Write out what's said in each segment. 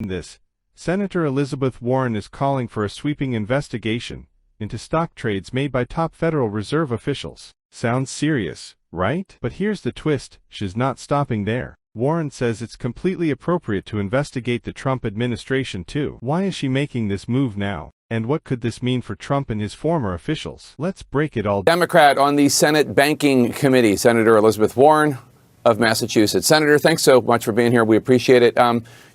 behind this, Senator Elizabeth Warren is calling for a sweeping investigation into stock trades made by top Federal Reserve officials. Sounds serious, right? But here's the twist, she's not stopping there. Warren says it's completely appropriate to investigate the Trump administration too. Why is she making this move now? And what could this mean for Trump and his former officials? Let's break it all down. Democrat on the Senate Banking Committee, Senator Elizabeth Warren of Massachusetts. Senator, thanks so much for being here. We appreciate it.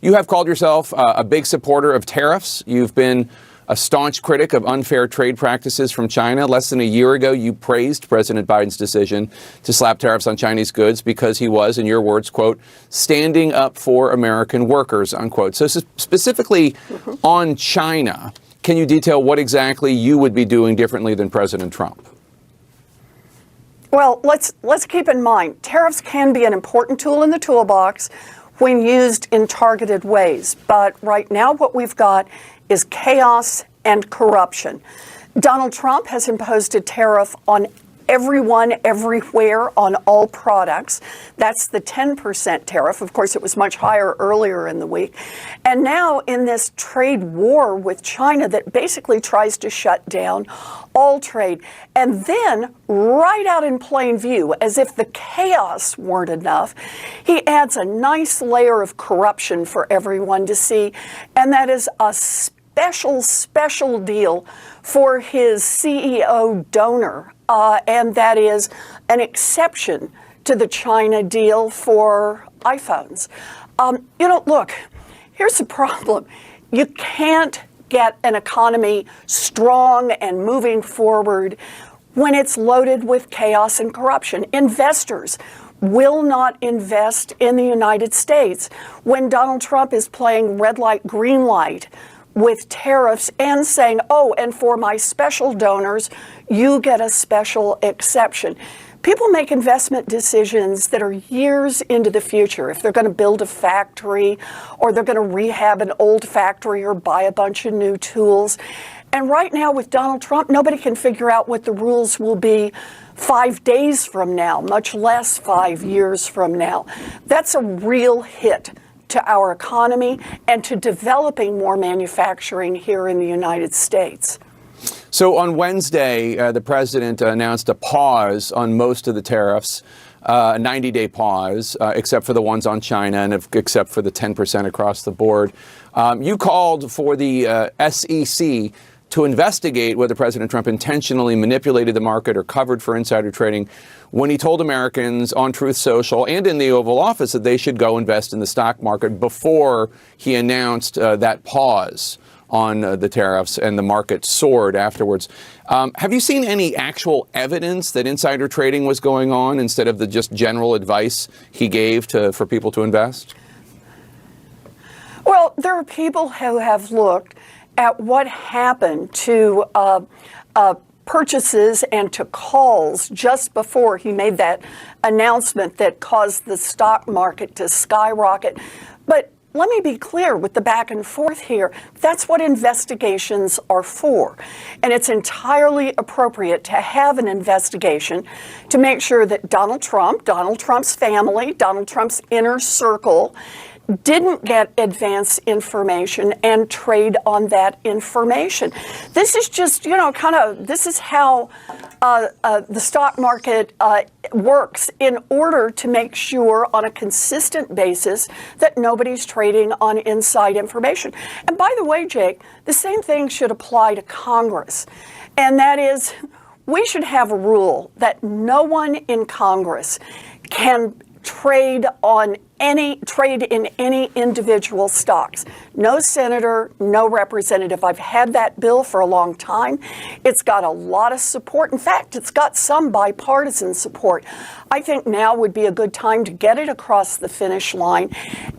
You have called yourself a big supporter of tariffs. You've been a staunch critic of unfair trade practices from China. Less than a year ago, you praised President Biden's decision to slap tariffs on Chinese goods because he was, in your words, quote, standing up for American workers, unquote. So specifically on China, can you detail what exactly you would be doing differently than President Trump? Well, let's keep in mind, tariffs can be an important tool in the toolbox when used in targeted ways. But right now what we've got is chaos and corruption. Donald Trump has imposed a tariff on everyone, everywhere, on all products. That's the 10% tariff. Of course, it was much higher earlier in the week. And now in this trade war with China that basically tries to shut down all trade. And then, right out in plain view, as if the chaos weren't enough, he adds a nice layer of corruption for everyone to see, and that is a special deal for his CEO donor, and that is an exception to the China deal for iPhones. Look, here's the problem. You can't get an economy strong and moving forward when it's loaded with chaos and corruption. Investors will not invest in the United States when Donald Trump is playing red light, green light with tariffs and saying, oh, and for my special donors, you get a special exception. People make investment decisions that are years into the future. If they're going to build a factory or they're going to rehab an old factory or buy a bunch of new tools. And right now with Donald Trump, nobody can figure out what the rules will be 5 days from now, much less 5 years from now. That's a real hit to our economy and to developing more manufacturing here in the United States. So on Wednesday, the president announced a pause on most of the tariffs, a 90-day pause, except for the ones on China and except for the 10% across the board. You called for the SEC to investigate whether President Trump intentionally manipulated the market or covered for insider trading when he told Americans on Truth Social and in the Oval Office that they should go invest in the stock market before he announced that pause on the tariffs, and the market soared afterwards. Have you seen any actual evidence that insider trading was going on instead of the just general advice he gave for people to invest? Well, there are people who have looked at what happened to purchases and to calls just before he made that announcement that caused the stock market to skyrocket. But let me be clear with the back and forth here. That's what investigations are for. And it's entirely appropriate to have an investigation to make sure that Donald Trump, Donald Trump's family, Donald Trump's inner circle didn't get advance information and trade on that information. This is just, this is how the stock market works in order to make sure on a consistent basis that nobody's trading on inside information. And by the way, Jake, the same thing should apply to Congress. And that is, we should have a rule that no one in Congress can trade in any individual stocks. No senator, no representative. I've had that bill for a long time. It's got a lot of support. In fact, it's got some bipartisan support. I think now would be a good time to get it across the finish line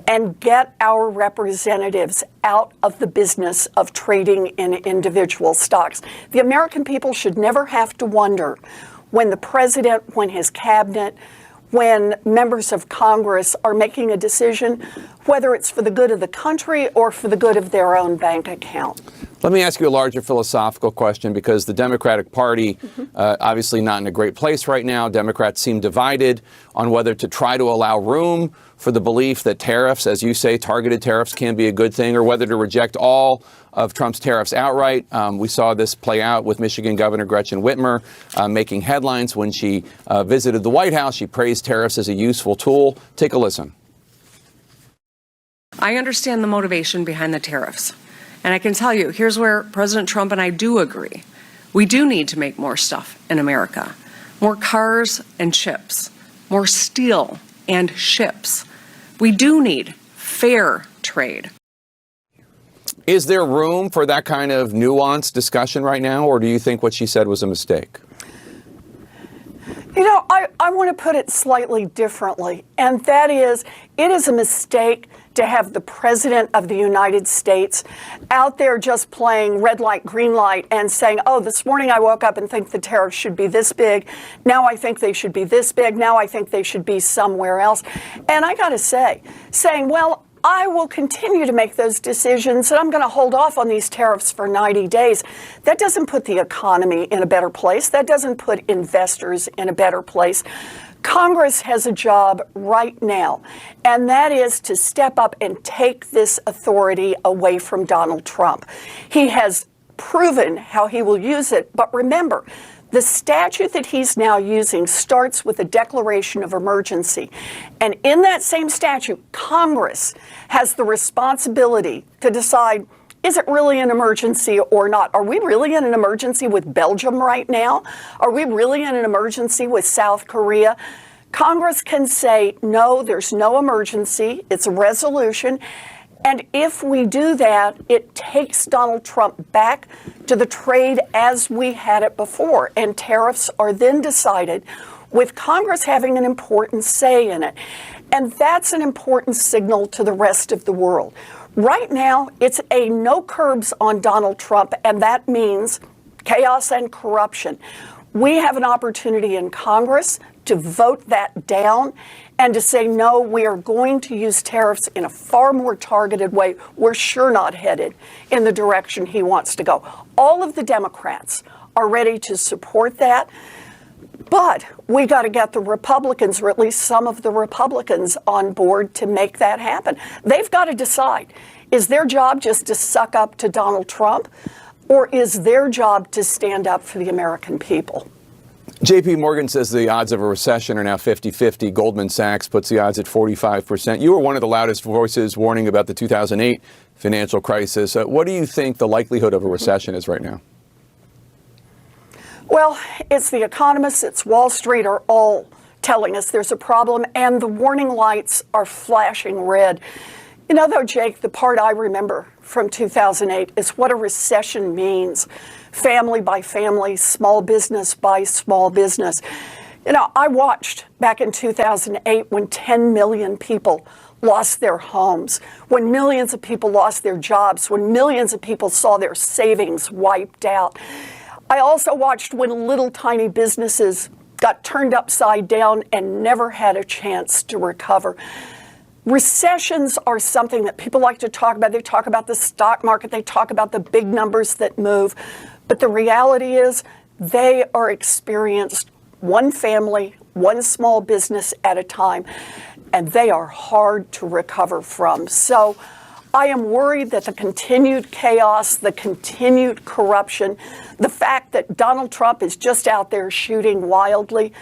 and get our representatives out of the business of trading in individual stocks. The American people should never have to wonder when the president, when his cabinet, when members of Congress are making a decision, whether it's for the good of the country or for the good of their own bank account. Let me ask you a larger philosophical question, because the Democratic Party, obviously not in a great place right now. Democrats seem divided on whether to try to allow room for the belief that tariffs, as you say, targeted tariffs can be a good thing, or whether to reject all of Trump's tariffs outright. We saw this play out with Michigan Governor Gretchen Whitmer making headlines when she visited the White House. She praised tariffs as a useful tool. Take a listen. I understand the motivation behind the tariffs. And I can tell you, here's where President Trump and I do agree. We do need to make more stuff in America. More cars and chips. More steel and ships. We do need fair trade. Is there room for that kind of nuanced discussion right now, or do you think what she said was a mistake? You know, I want to put it slightly differently, and that is, it is a mistake to have the President of the United States out there just playing red light, green light, and saying, oh, this morning I woke up and think the tariffs should be this big. Now I think they should be this big. Now I think they should be somewhere else. And I got to say, saying, well, I will continue to make those decisions, and I'm going to hold off on these tariffs for 90 days. That doesn't put the economy in a better place. That doesn't put investors in a better place. Congress has a job right now, and that is to step up and take this authority away from Donald Trump. He has proven how he will use it, but remember, the statute that he's now using starts with a declaration of emergency. And in that same statute, Congress has the responsibility to decide, is it really an emergency or not? Are we really in an emergency with Belgium right now? Are we really in an emergency with South Korea? Congress can say, no, there's no emergency. It's a resolution. And if we do that, it takes Donald Trump back to the trade as we had it before. And tariffs are then decided with Congress having an important say in it. And that's an important signal to the rest of the world. Right now, it's a no curbs on Donald Trump, and that means chaos and corruption. We have an opportunity in Congress to vote that down and to say, no, we are going to use tariffs in a far more targeted way. We're sure not headed in the direction he wants to go. All of the Democrats are ready to support that. But we got to get the Republicans, or at least some of the Republicans, on board to make that happen. They've got to decide, is their job just to suck up to Donald Trump, or is their job to stand up for the American people? JP Morgan says the odds of a recession are now 50-50. Goldman Sachs puts the odds at 45%. You were one of the loudest voices warning about the 2008 financial crisis. What do you think the likelihood of a recession is right now? Well, it's the economists, it's Wall Street are all telling us there's a problem, and the warning lights are flashing red. You know, though, Jake, the part I remember from 2008 is what a recession means. Family by family, small business by small business. You know, I watched back in 2008 when 10 million people lost their homes, when millions of people lost their jobs, when millions of people saw their savings wiped out. I also watched when little tiny businesses got turned upside down and never had a chance to recover. Recessions are something that people like to talk about. They talk about the stock market. They talk about the big numbers that move. But the reality is they are experienced one family, one small business at a time, and they are hard to recover from. So I am worried that the continued chaos, the continued corruption, the fact that Donald Trump is just out there shooting wildly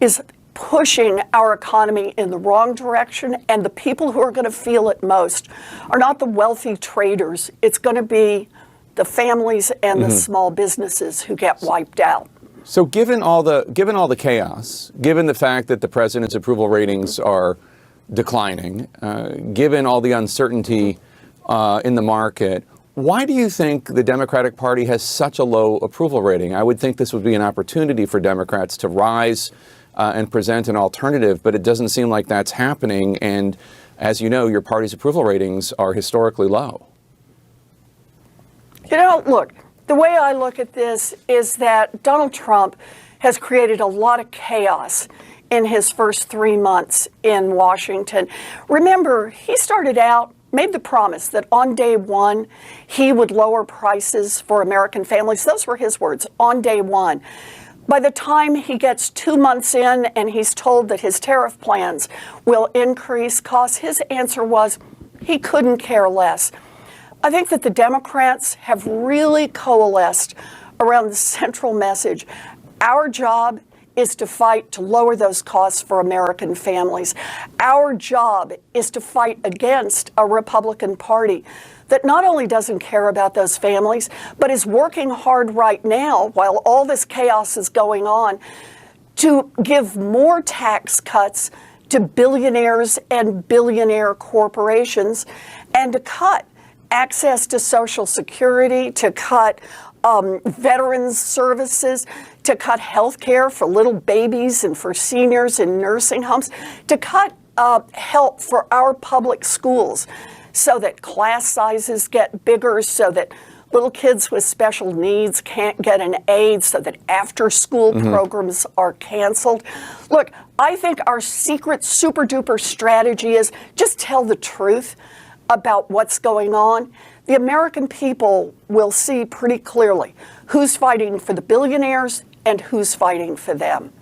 is pushing our economy in the wrong direction, and the people who are going to feel it most are not the wealthy traders. It's going to be the families and the small businesses who get wiped out. So given all the chaos, given the fact that the president's approval ratings are declining, given all the uncertainty in the market, why do you think the Democratic Party has such a low approval rating? I would think this would be an opportunity for Democrats to rise and present an alternative, but it doesn't seem like that's happening. And as you know, your party's approval ratings are historically low. You know, look, the way I look at this is that Donald Trump has created a lot of chaos in his first 3 months in Washington. Remember, he started out made the promise that on day one, he would lower prices for American families. Those were his words, on day one. By the time he gets 2 months in and he's told that his tariff plans will increase costs, his answer was he couldn't care less. I think that the Democrats have really coalesced around the central message. Our job is to fight to lower those costs for American families. Our job is to fight against a Republican Party that not only doesn't care about those families, but is working hard right now while all this chaos is going on to give more tax cuts to billionaires and billionaire corporations and to cut access to Social Security, to cut veterans services, to cut health care for little babies and for seniors in nursing homes, to cut help for our public schools so that class sizes get bigger, so that little kids with special needs can't get an aid, so that after-school programs are canceled. Look, I think our secret super-duper strategy is just tell the truth about what's going on. The American people will see pretty clearly who's fighting for the billionaires and who's fighting for them.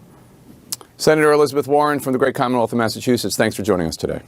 Senator Elizabeth Warren from the great Commonwealth of Massachusetts, thanks for joining us today.